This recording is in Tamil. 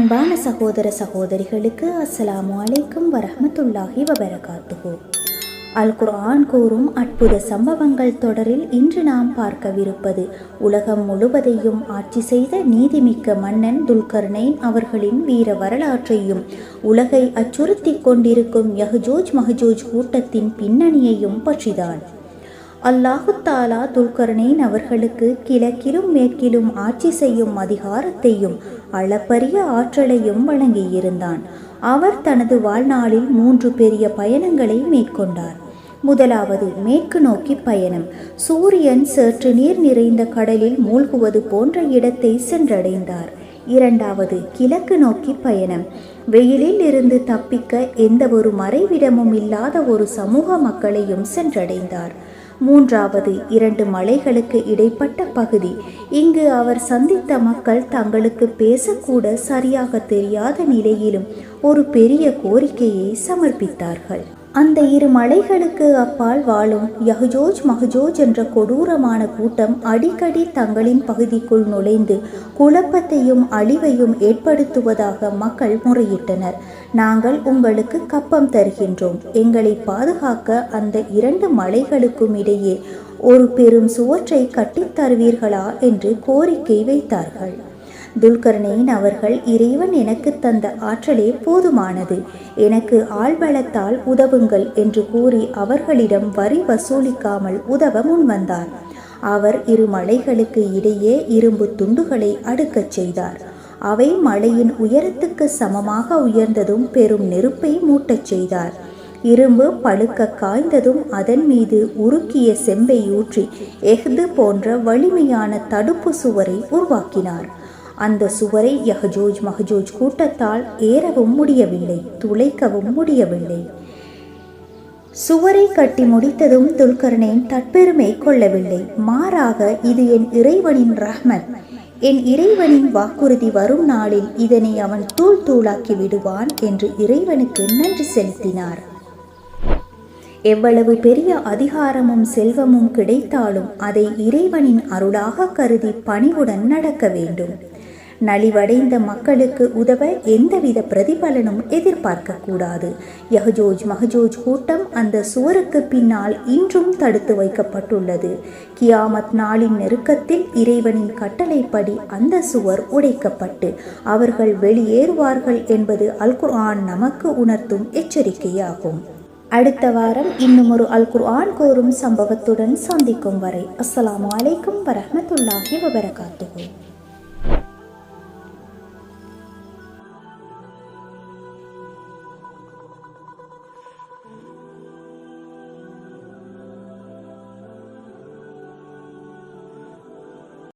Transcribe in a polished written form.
அன்பான சகோதர சகோதரிகளுக்கு அஸ்ஸலாமு அலைக்கும் வரஹ்மத்துல்லாஹி வபரகாத்துஹு. அல் குர்ஆன் கூறும் அற்புத சம்பவங்கள் தொடரில் இன்று நாம் பார்க்கவிருப்பது உலகம் முழுவதையும் ஆட்சி செய்த நீதிமிக்க மன்னன் துல்கர்னைன் அவர்களின் வீர வரலாற்றையும் உலகை அச்சுறுத்தி கொண்டிருக்கும் யஹ்ஜூஜ் மஹ்ஜூஜ் கூட்டத்தின் பின்னணியையும் பற்றிதான். அல்லாஹு தாலா துல்கர்னைன் அவர்களுக்கு கிழக்கிலும் மேற்கிலும் ஆட்சி செய்யும் அதிகாரத்தையும் அளப்பரிய ஆற்றலையும் வழங்கியிருந்தான். அவர் தனது வாழ்நாளில் 3 பெரிய பயணங்களை மேற்கொண்டார். முதலாவது மேற்கு நோக்கி பயணம். சூரியன் சற்று நீர் நிறைந்த கடலில் மூழ்குவது போன்ற இடத்தை சென்றடைந்தார். இரண்டாவது கிழக்கு நோக்கி பயணம். வெயிலில் இருந்து தப்பிக்க எந்த ஒரு மறைவிடமும் இல்லாத ஒரு சமூக மக்களையும் சென்றடைந்தார். மூன்றாவது 2 மலைகளுக்கு இடைப்பட்ட பகுதி. இங்கு அவர் சந்தித்த மக்கள் தங்களுக்கு பேசக்கூட சரியாக தெரியாத நிலையிலும் ஒரு பெரிய கோரிக்கையை சமர்ப்பித்தார்கள். அந்த 2 மலைகளுக்கு அப்பால் வாழும் யஹ்ஜூஜ் மஹ்ஜூஜ் என்ற கொடூரமான கூட்டம் அடிக்கடி தங்களின் பகுதிக்குள் நுழைந்து குழப்பத்தையும் அழிவையும் ஏற்படுத்துவதாக மக்கள் முறையிட்டனர். நாங்கள் உங்களுக்கு கப்பம் தருகின்றோம், எங்களை பாதுகாக்க அந்த 2 மலைகளுக்கும் இடையே ஒரு பெரும் சுவற்றை கட்டித் தருவீர்களா என்று கோரிக்கை வைத்தார்கள். துல்கர்னைன் அவர்கள், இறைவன் எனக்கு தந்த ஆற்றலே போதுமானது, எனக்கு ஆள்பலத்தால் உதவுங்கள் என்று கூறி அவர்களிடம் வரி வசூலிக்காமல் உதவ முன்வந்தார். அவர் 2 மலைகளுக்கு இடையே இரும்பு துண்டுகளை அடுக்கச் செய்தார். அவை மலையின் உயரத்துக்கு சமமாக உயர்ந்ததும் பெரும் நெருப்பை மூட்டச் செய்தார். இரும்பு பழுக்க காய்ந்ததும் அதன் மீது உருக்கிய செம்பை ஊற்றி எஹ்து போன்ற வலிமையான தடுப்பு சுவரை உருவாக்கினார். அந்த சுவரை யஹ்ஜூஜ் மஹ்ஜூஜ் கூட்டத்தால் ஏறவும் முடியவில்லை, துளைக்கவும் முடியவில்லை. சுவரை கட்டி முடித்ததும் துல்கர்னைன் தற்பெருமை கொள்ளவில்லை. மாறாக, இது என் இறைவனின் ரஹ்மத், என் இறைவனின் வாக்குறுதி, வரும் நாளில் இதனை அவன் தூள் தூளாக்கி விடுவான் என்று இறைவனுக்கு நன்றி செலுத்தினார். எவ்வளவு பெரிய அதிகாரமும் செல்வமும் கிடைத்தாலும் அதை இறைவனின் அருளாக கருதி பணிவுடன் நடக்க வேண்டும். நலிவடைந்த மக்களுக்கு உதவ எந்தவித பிரதிபலனும் எதிர்பார்க்க கூடாது. யஹ்ஜூஜ் மஹ்ஜூஜ் கூட்டம் அந்த சுவருக்கு பின்னால் இன்றும் தடுத்து வைக்கப்பட்டுள்ளது. கியாமத் நாளின் நெருக்கத்தில் இறைவனின் கட்டளைப்படி அந்த சுவர் உடைக்கப்பட்டு அவர்கள் வெளியேறுவார்கள் என்பது அல் குர்ஆன் நமக்கு உணர்த்தும் எச்சரிக்கையாகும். அடுத்த வாரம் இன்னும் ஒரு அல் குர்ஆன் கூறும் சம்பவத்துடன் சந்திக்கும் வரை அஸ்ஸலாமு அலைக்கும் வரஹ்மத்துல்லாஹி வபரகாத்துஹு.